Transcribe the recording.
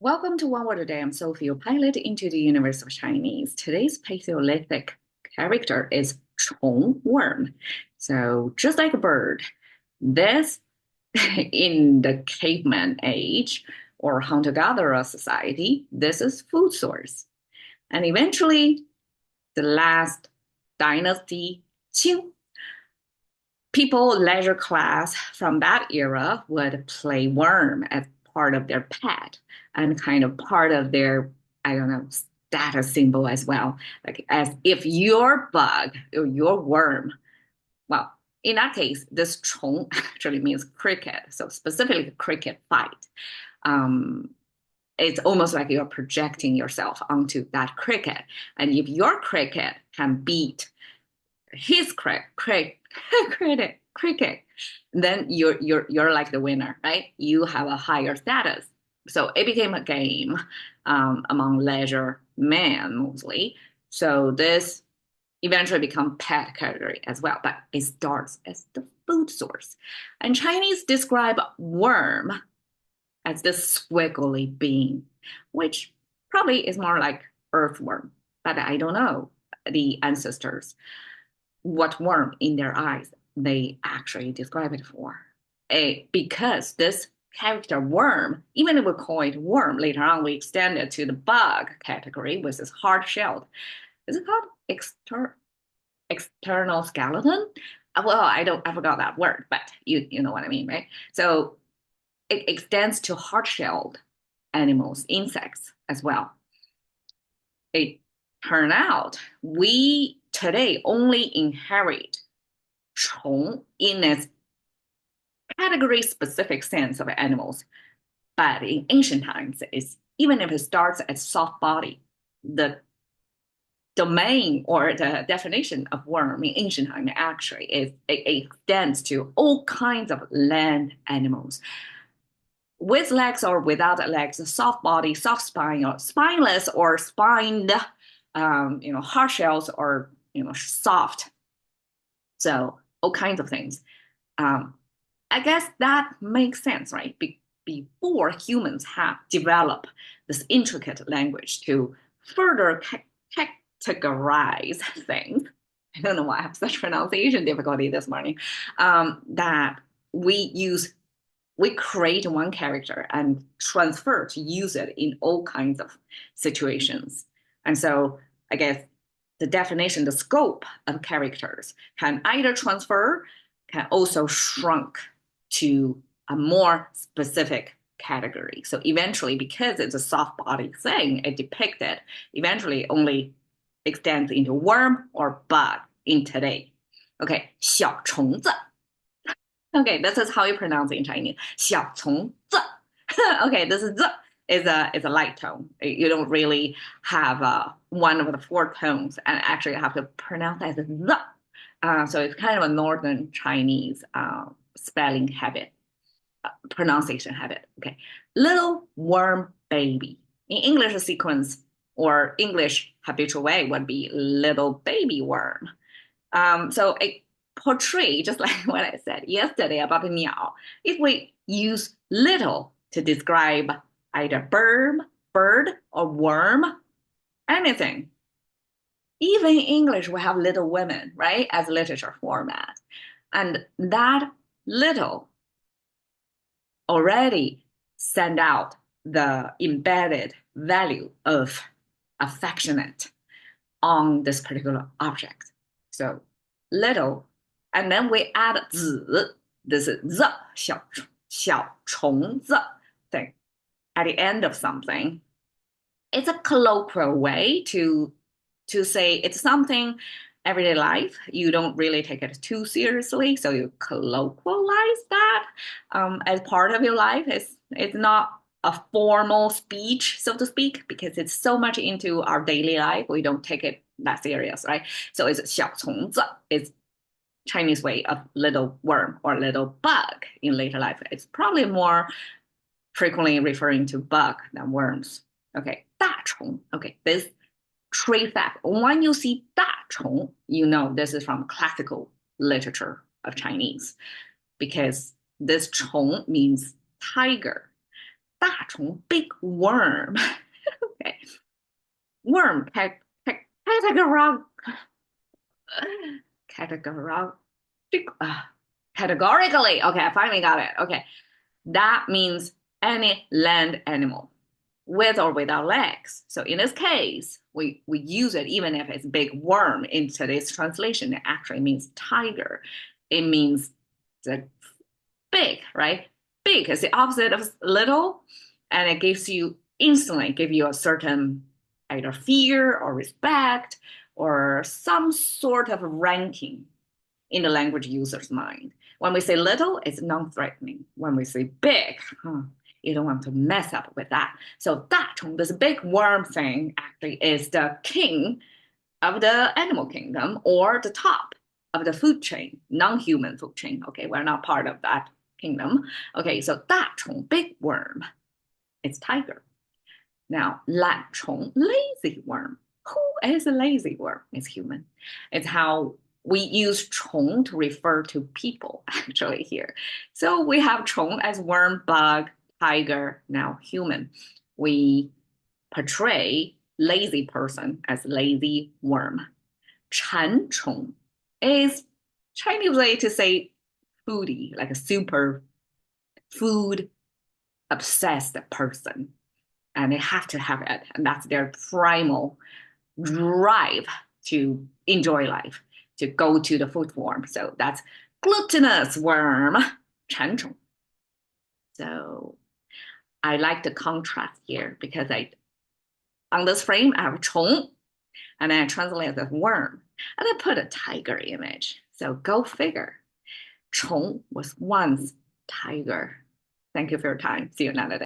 Welcome to One Word a Day. I'm Sophie, your pilot into the universe of Chinese. Today's Paleolithic character is Chong worm. So just like a bird, this in the caveman age or hunter-gatherer society, this is food source. And eventually, the last dynasty, Qing, people leisure class from that era would play worm as part of their pet and kind of part of their, I don't know, status symbol as well. Like as if your bug or your worm, well, in that case, this chong actually means cricket. So specifically cricket fight. Um, it's almost like you're projecting yourself onto that cricket. And if your cricket can beat his cricket, then you're like the winner, right? You have a higher status. So it became a game among leisure men mostly. So this eventually become pet category as well, but it starts as the food source. And Chinese describe worm as this squiggly being, which probably is more like earthworm, but I don't know the ancestors what worm in their eyes they actually describe it for. Because this character worm, even if we call it worm, later on we extend it to the bug category, which is hard-shelled. Is it called external skeleton? Well, I forgot that word, but you know what I mean, right? So it extends to hard-shelled animals, insects as well. It turned out we today only inherit 虫 in its category specific sense of animals. But in ancient times, it's, even if it starts as soft body, the domain or the definition of worm in ancient time actually is it extends to all kinds of land animals with legs or without legs, soft body, soft spine, or spineless or spined, hard shells or soft. So all kinds of things. I guess that makes sense, right? Before humans have developed this intricate language to further categorize things. I don't know why I have such pronunciation difficulty this morning. That we create one character and transfer to use it in all kinds of situations. And so I guess the definition, the scope of characters can either transfer, can also shrunk to a more specific category. So eventually, because it's a soft body thing, it depicted eventually only extends into worm or bug in today. Okay, 小虫子. Okay, this is how you pronounce it in Chinese. 小虫子. Okay, this is is a light tone. You don't really have one of the four tones, and actually you have to pronounce it as the. So it's kind of a Northern Chinese spelling habit, pronunciation habit. Okay, little worm baby. In English sequence or English habitual way would be little baby worm. So it portray just like what I said yesterday about the meow. If we use little to describe either bird or worm, anything. Even in English, we have Little Women, right, as literature format. And that little already send out the embedded value of affectionate on this particular object. So little, and then we add 子, this is the 小虫子 thing at the end of something. It's a colloquial way to say it's something everyday life. You don't really take it too seriously, so you colloquialize that as part of your life. It's not a formal speech, so to speak, because it's so much into our daily life. We don't take it that serious, right? So it's 小虫子. It's Chinese way of little worm or little bug in later life. It's probably more frequently referring to bug than worms. Okay, 大虫. Okay, this trade fact. When you see 大虫, you know this is from classical literature of Chinese because this 虫 means tiger. 大虫, big worm. Okay. Worm. Categorical. Categorical. Categorically. Okay, I finally got it. Okay. That means any land animal with or without legs. So in this case, we use it even if it's big worm in today's translation. It actually means tiger. It means the big, right? Big is the opposite of little, and it gives you instantly give you a certain either fear or respect or some sort of ranking in the language user's mind. When we say little, it's non-threatening. When we say big, you don't want to mess up with that. So this big worm thing actually is the king of the animal kingdom or the top of the food chain, non-human food chain. Okay, we're not part of that kingdom. Okay, so 大虫, big worm, it's tiger. Now, 懒虫, lazy worm. Who is a lazy worm? It's human. It's how we use 虫 to refer to people actually here. So we have 虫 as worm, bug, tiger, now human. We portray lazy person as lazy worm. 馋虫 is Chinese way to say foodie, like a super food obsessed person. And they have to have it. And that's their primal drive to enjoy life, to go to the food form. So that's glutinous worm, 馋虫. So I like the contrast here because on this frame, I have 虫, and then I translate it as worm, and I put a tiger image. So go figure. 虫 was once tiger. Thank you for your time. See you another day.